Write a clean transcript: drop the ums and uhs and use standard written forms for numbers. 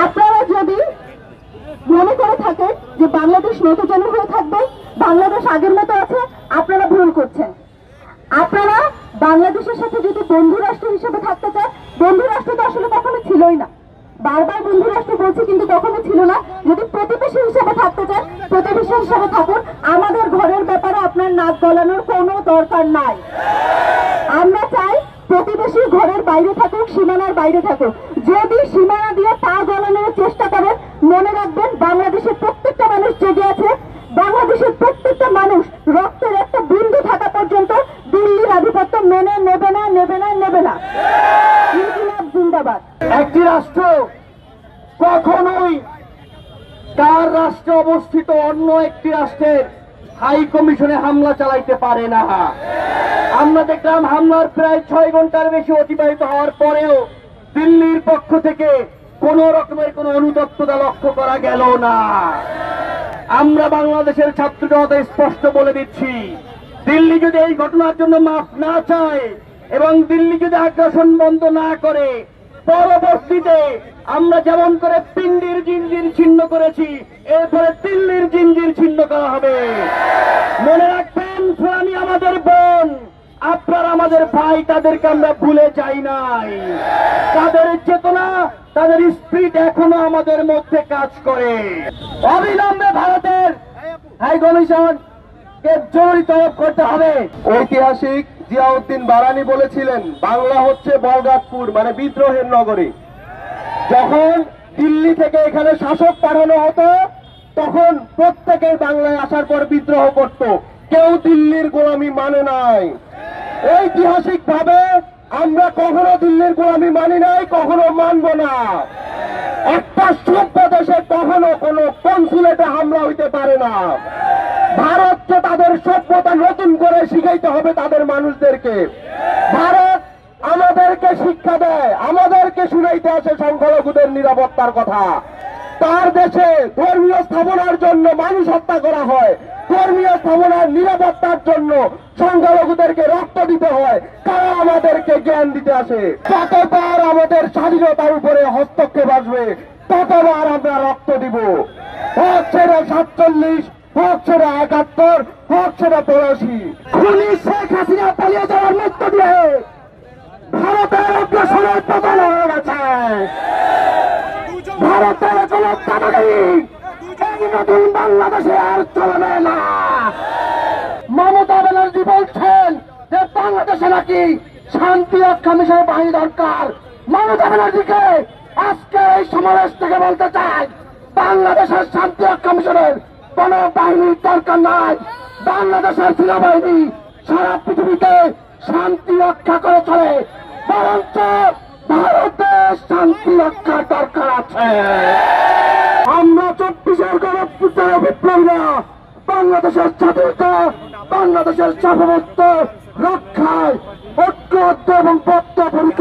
আপনারা যদি মনে করে থাকেন যে বাংলাদেশ নতুন হয়ে থাকবে, বাংলাদেশ আগের মতো আছে, আপনারা ভুল করছেন। আপনারা বাংলাদেশের সাথে যদি বন্ধু রাষ্ট্র হিসেবে থাকতে চান, বন্ধু রাষ্ট্র তো আসলে কখনো ছিলই না। বারবার বন্ধু রাষ্ট্র বলছি, কিন্তু কখনো ছিল না। যদি প্রতিবেশী হিসেবে থাকতে চান, প্রতিবেশী হিসেবে থাকুন। আমাদের ঘরের ব্যাপারে আপনার নাক গলানোর কোনো দরকার নাই। আমরা চাই প্রতিবেশী ঘরের বাইরে থাকুক, সীমানার বাইরে থাকুক। যদি সীমানা দিয়ে পা গলানোর চেষ্টা করেন, মনে রাখবেন বাংলাদেশের প্রত্যেকটা মানুষ জেগে আছে। বাংলাদেশের প্রত্যেকটা মানুষ রক্তের একটা বিন্দু থাকা পর্যন্ত দিল্লির আধিপত্য মেনে নেবে না, নেবে না, নেবে না। ইনকিলাব জিন্দাবাদ। একটি রাষ্ট্র কখনোই তার রাষ্ট্রে অবস্থিত অন্য একটি রাষ্ট্রের হাই কমিশনে হামলা চালাইতে পারে না। আমরা দেখলাম হামলার প্রায় 6 ঘন্টার বেশি অতিবাহিত হওয়ার পরেও দিল্লির পক্ষ থেকে কোন রকমের কোন অনুতপ্ততা লক্ষ্য করা গেল না। আমরা বাংলাদেশের ছাত্র জনতা স্পষ্ট বলে দিচ্ছি, দিল্লি যদি এই ঘটনার জন্য মাফ না চায় এবং দিল্লি যদি আগ্রাসন বন্ধ না করে, পরবর্তীতে আমরা যেমন করে পিন্ডির জিঞ্জির ছিন্ন করেছি, এরপরে দিল্লির জিঞ্জির ছিন্ন করা হবে। মনে রাখবেন, ফুলানি আমাদের বোন, আপনারা আমাদের ভাই, তাদেরকে আমরা ভুলে যাই নাই। তাদের চেতনা, তাদের স্পিরিট এখনো আমাদের মধ্যে কাজ করে। অবিলম্বে ভারতের হাই কমিশন কে জরুরি তলব করতে হবে। ঐতিহাসিক জিয়াউদ্দিন বারানি বলেছিলেন, বাংলা হচ্ছে বলগাটপুর, মানে বিদ্রোহের নগরী। যখন দিল্লি থেকে এখানে শাসক পাঠানো হতো, তখন প্রত্যেকেই বাংলায় আসার পর বিদ্রোহ করত। কেউ দিল্লির গোলামি মানে নাই। ঐতিহাসিক ভাবে আমরা কখনো দিল্লির গোলামি মানি নাই, কখনো মানব না। একটা সভ্য দেশে কখনো কোনো কনসুলেটে হামলা হইতে পারে না। ভারতকে তাদের সভ্যতা নতুন করে শিখাইতে হবে তাদের মানুষদেরকে। ভারত আমাদেরকে শিক্ষা দেয়, আমাদেরকে শুনাইতে আসে সংখ্যালঘুদের নিরাপত্তার কথা। তার দেশে ধর্মীয় স্থাপনার জন্য মানুষ হত্যা করা হয়, ধর্মীয় স্থাপনার নিরাপত্তার জন্য সংখ্যালঘুদেরকে রক্ত দিতে হয়। তারা আমাদেরকে জ্ঞান দিতে আসে। ততবার আমাদের স্বাধীনতার উপরে হস্তক্ষেপ আসবে, ততবার আমরা রক্ত দিব। হোক সেটা 47, হোক সেটা 71, হোক সেটা 83। খুনি শেখ হাসিনা পালিয়ে যাওয়ার মধ্য দিয়ে ভারতের অগ্রসরের পতন হয়ে গেছে। ভারতের কোন দাদাগিরি এই নতুন বাংলাদেশে আর চলবে না। মমতা ব্যানার্জি বলছেন যে বাংলাদেশে নাকি শান্তি রক্ষা মিশনের বাহিনী দরকার। মমতা ব্যানার্জিকে আজকে এই সমাবেশ থেকে বলতে চাই, বাংলাদেশের শান্তি রক্ষা মিশনের কোন বাহিনীর দরকার নাই। বাংলাদেশের সেনাবাহিনী সারা পৃথিবীতে শান্তি রক্ষা করে চলে, বরঞ্চ ভারতের শান্তি রক্ষার দরকার আছে। আমরা 24-এর গণঅভ্যুত্থানের বিপ্লবীরা বাংলাদেশের স্বাধীনতা, বাংলাদেশের সার্বভৌমত্ব রক্ষায় ঐক্যবদ্ধ এবং বদ্ধপরিকর।